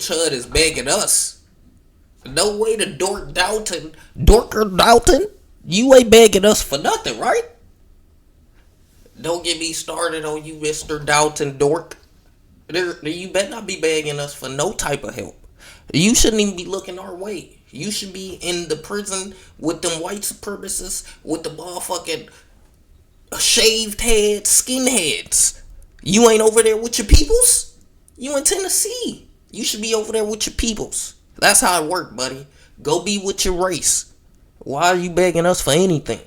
Chud is begging us. No way to Dorker Dalton. You ain't begging us for nothing, right? Don't get me started on you, Mr. Dalton Dork. You better not be begging us for no type of help. You shouldn't even be looking our way. You should be in the prison with them white supremacists, with the motherfucking shaved heads, skinheads. You ain't over there with your peoples? You in Tennessee. You should be over there with your peoples. That's how it work, buddy. Go be with your race. Why are you begging us for anything?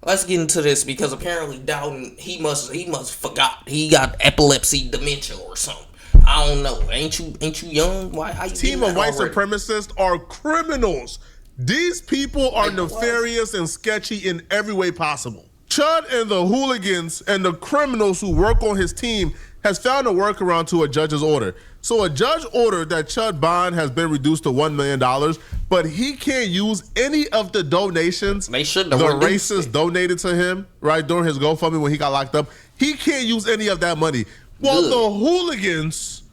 Let's get into this because apparently Dalton, he must forgot. He got epilepsy, dementia or something. I don't know. Ain't you young? Why? How you team of white supremacists are criminals. These people are nefarious and sketchy in every way possible. Chud and the hooligans and the criminals who work on his team has found a workaround to a judge's order. So a judge ordered that Chud bond has been reduced to $1 million, but he can't use any of the donations the racists donated to him, right, during his GoFundMe when he got locked up. He can't use any of that money. Well, the hooligans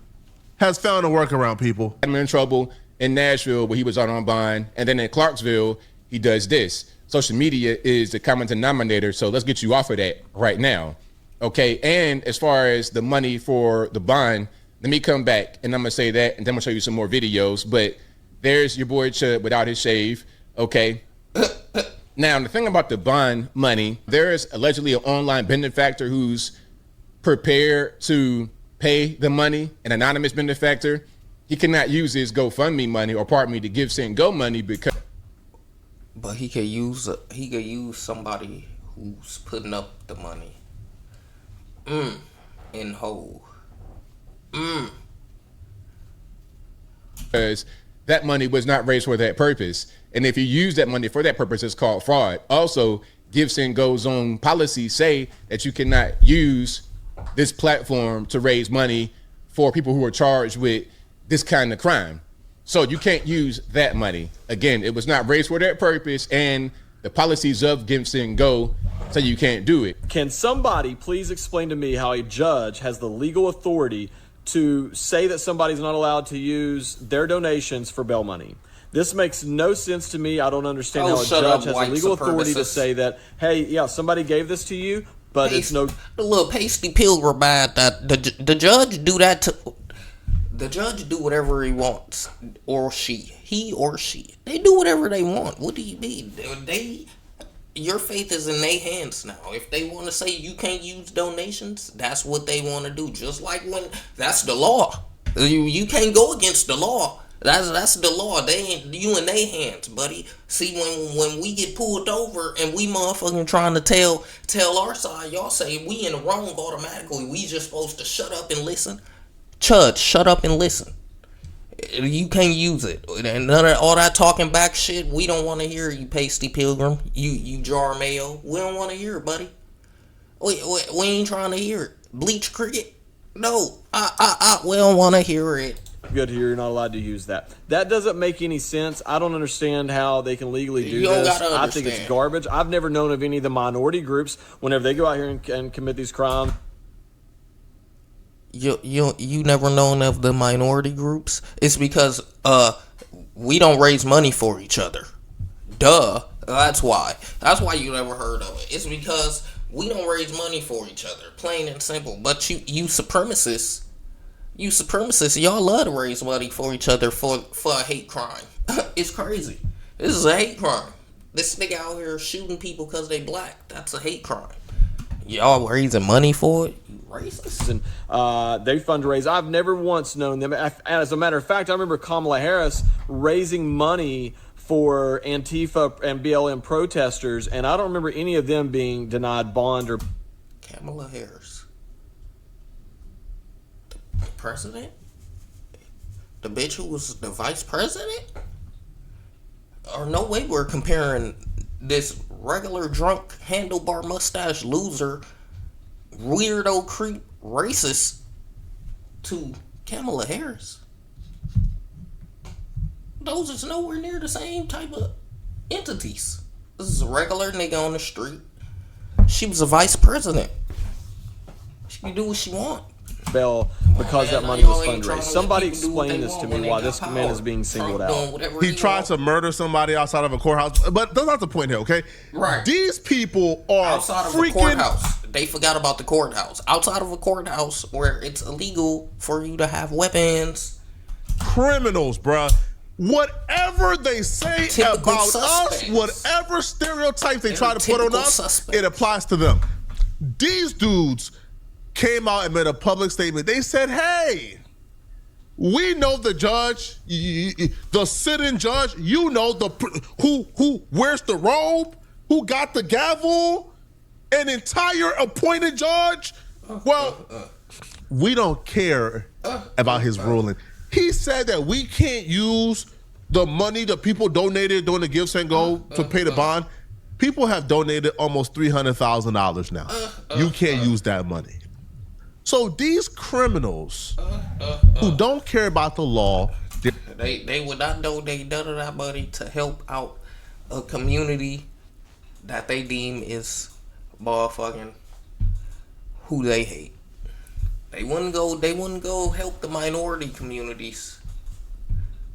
has found a workaround, people. I'm in trouble in Nashville where he was out on bond, and then in Clarksville, he does this. Social media is the common denominator, so let's get you off of that right now. Okay, and as far as the money for the bond, let me come back and I'm gonna say that, and then I'm gonna show you some more videos. But there's your boy Chud without his shave. Okay. Now the thing about the bond money, there is allegedly an online benefactor who's prepared to pay the money, an anonymous benefactor. He cannot use his GoFundMe money or pardon me, the Give Send Go money because. But he could use somebody who's putting up the money. In whole. Because that money was not raised for that purpose. And if you use that money for that purpose, it's called fraud. Also, Give Send Go's own policies say that you cannot use this platform to raise money for people who are charged with this kind of crime. So you can't use that money. Again, it was not raised for that purpose, and the policies of Give Send Go say you can't do it. Can somebody please explain to me how a judge has the legal authority to say that somebody's not allowed to use their donations for bail money? This makes no sense to me. I don't understand how a judge has the legal authority to say that, hey, yeah, somebody gave this to you, but it's no... The little pasty pilgrim bad that the judge do that to... The judge do whatever he wants, or he or she. They do whatever they want. What do you mean? Your faith is in their hands now. If they want to say you can't use donations, that's what they want to do. Just like when that's the law. You can't go against the law. That's the law. You in their hands, buddy. See, when we get pulled over and we motherfucking trying to tell our side, y'all say we in the wrong automatically. We just supposed to shut up and listen. Chud, shut up and listen. You can't use it. And none of all that talking back shit, we don't want to hear, you pasty pilgrim. You jar mayo. We don't want to hear it, buddy. We ain't trying to hear it. Bleach cricket? No. We don't want to hear it. Good to hear you're not allowed to use that. That doesn't make any sense. I don't understand how they can legally do this. I think it's garbage. I've never known of any of the minority groups, whenever they go out here and commit these crimes. You never known of the minority groups? It's because we don't raise money for each other. Duh. That's why you never heard of it. It's because we don't raise money for each other. Plain and simple. But you supremacists, y'all love to raise money for each other for a hate crime. It's crazy. This is a hate crime. This nigga out here shooting people because they black. That's a hate crime. Y'all raising money for it? You racist. And they fundraise. I've never once known them. As a matter of fact, I remember Kamala Harris raising money for Antifa and BLM protesters, and I don't remember any of them being denied bond or... Kamala Harris. The president? The bitch who was the vice president? Or no way we're comparing this regular drunk handlebar mustache loser weirdo creep racist to Kamala Harris. Those is nowhere near the same type of entities. This is a regular nigga on the street. She was a vice president. She can do what she want. Bail because that money was fundraised. Somebody explain this to me, why this man is being singled out. He tried to murder somebody outside of a courthouse, but that's not the point here, okay? Right. These people are outside of freaking... a courthouse. They forgot about the courthouse. Outside of a courthouse where it's illegal for you to have weapons. Criminals, bruh. Whatever they say Typical about suspects. us, whatever stereotypes they try to put on typical us, suspects. it applies to them. These dudes came out and made a public statement. They said, hey, we know the judge, the sitting judge, you know who wears the robe, who got the gavel, an entire appointed judge. Well, we don't care about his ruling. He said that we can't use the money that people donated during the Give and Go to pay the bond. People have donated almost $300,000 now. You can't use that money. So these criminals who don't care about the law, they would not donate none of that money to help out a community that they deem is motherfucking who they hate. They wouldn't go help the minority communities.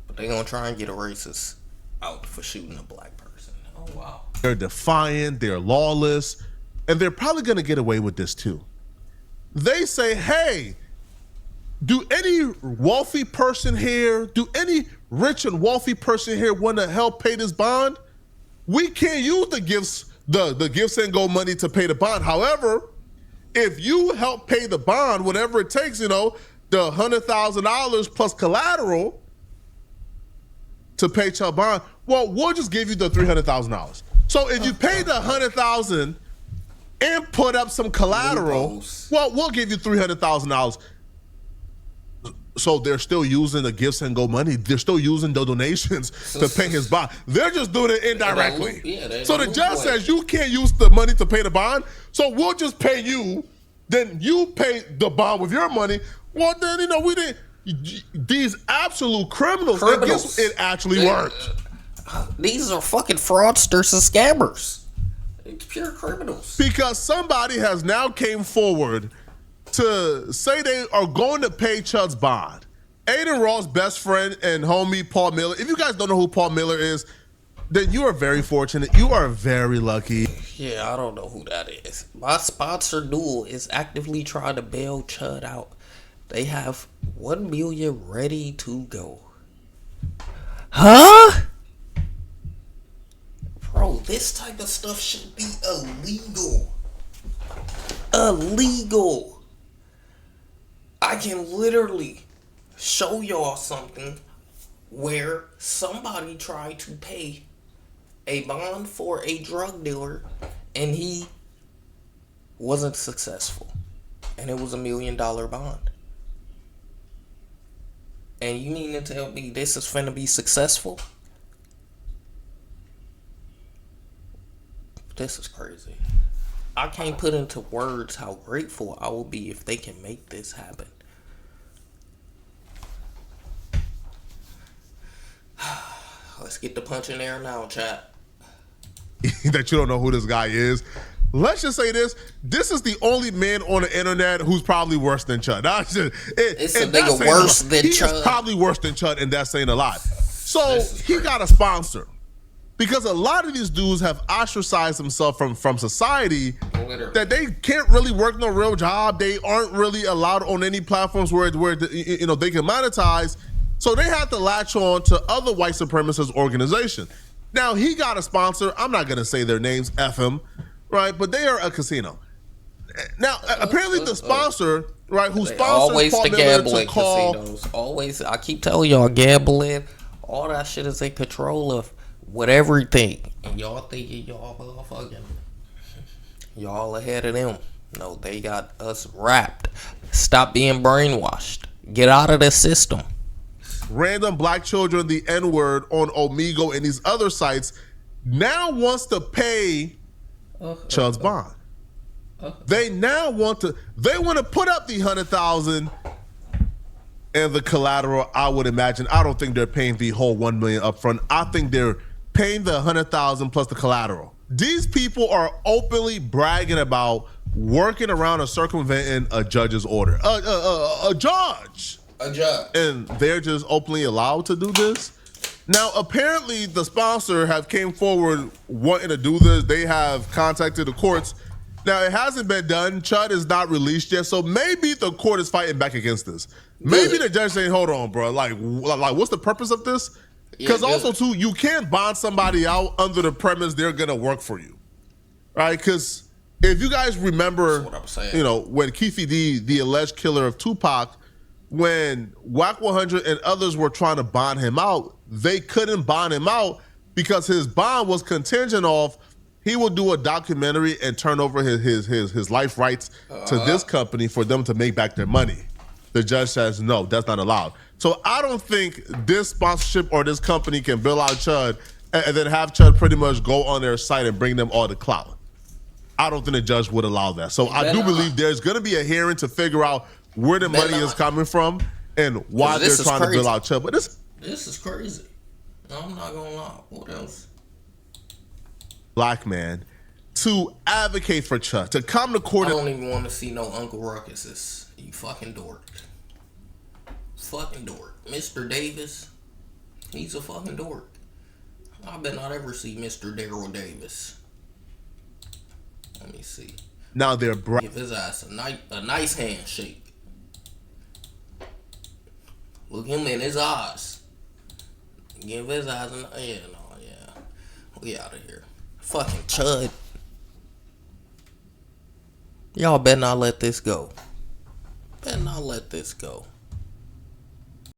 But they gonna try and get a racist out for shooting a black person. Oh wow. they're defiant, they're lawless, and they're probably gonna get away with this too. They say, hey, do any wealthy person here, do any rich and wealthy person here want to help pay this bond? We can't use the gifts and go money to pay the bond. However, if you help pay the bond, whatever it takes, the $100,000 plus collateral to pay your bond, well, we'll just give you the $300,000. So if you pay the $100,000 and put up some collateral, well, we'll give you $300,000. So they're still using the gifts and go money. They're still using the donations to pay his bond. They're just doing it indirectly. So the judge says you can't use the money to pay the bond, so we'll just pay you. Then you pay the bond with your money. Well, then, we didn't. These absolute criminals. I guess it actually worked. These are fucking fraudsters and scammers. It's pure criminals. Because somebody has now came forward to say they are going to pay Chud's bond. Adin Ross' best friend and homie, Paul Miller. If you guys don't know who Paul Miller is, then you are very fortunate. You are very lucky. Yeah, I don't know who that is. My sponsor, Duel, is actively trying to bail Chud out. They have 1 million ready to go. Huh? Bro, this type of stuff should be illegal. Illegal. I can literally show y'all something where somebody tried to pay a bond for a drug dealer and he wasn't successful. And it was $1 million bond. And you mean to tell me this is finna be successful? This is crazy. I can't put into words how grateful I will be if they can make this happen. Let's get the punch in there now, chat. That you don't know who this guy is. Let's just say this. This is the only man on the internet who's probably worse than Chud. It's a nigga worse than Chud. He's probably worse than Chud, and that's saying a lot. So he got a sponsor. Because a lot of these dudes have ostracized themselves from society, that they can't really work no real job. They aren't really allowed on any platforms where they can monetize. So they have to latch on to other white supremacist organizations. Now, he got a sponsor. I'm not going to say their names, F him, right? But they are a casino. Now, apparently the sponsor, right, who sponsors Paul Miller to call... Casinos. Always, I keep telling y'all, gambling, all that shit is in control of with everything. And y'all thinking y'all motherfucking, y'all ahead of them. No, they got us wrapped. Stop being brainwashed. Get out of the system. Random black children, the N-word on Omegle and these other sites, now wants to pay Chud's bond. They now want to put up the $100,000 and the collateral. I would imagine. I don't think they're paying the whole $1 million up front. I think they're paying the $100,000 plus the collateral. These people are openly bragging about working around or circumventing a judge's order. A judge. A judge. And they're just openly allowed to do this. Now, apparently, the sponsor have came forward wanting to do this. They have contacted the courts. Now, it hasn't been done. Chud is not released yet, so maybe the court is fighting back against this. Maybe the judge saying, "Hold on, bro. Like, what's the purpose of this?" Because also, too, you can't bond somebody out under the premise they're gonna work for you, right? Because if you guys remember, you know, when Keefe D, the alleged killer of Tupac, when WAC 100 and others were trying to bond him out, they couldn't bond him out because his bond was contingent off he will do a documentary and turn over his life rights to this company for them to make back their money. The judge says, no, that's not allowed. So I don't think this sponsorship or this company can bill out Chud and then have Chud pretty much go on their site and bring them all the clout. I don't think the judge would allow that. So I do believe there's going to be a hearing to figure out where the money is coming from and why they're trying to bill out Chud. But this is crazy. I'm not going to lie. What else? Black man to advocate for Chud, to come to court. I don't even want to see no Uncle Ruckuses. You fucking dork. Fucking dork. Mr. Davis, he's a fucking dork. I bet not ever see Mr. Daryl Davis. Let me see. Now they're give his ass a nice handshake. Look him in his eyes. Give his eyes we out of here. Fucking Chud. Y'all better not let this go. Better not let this go.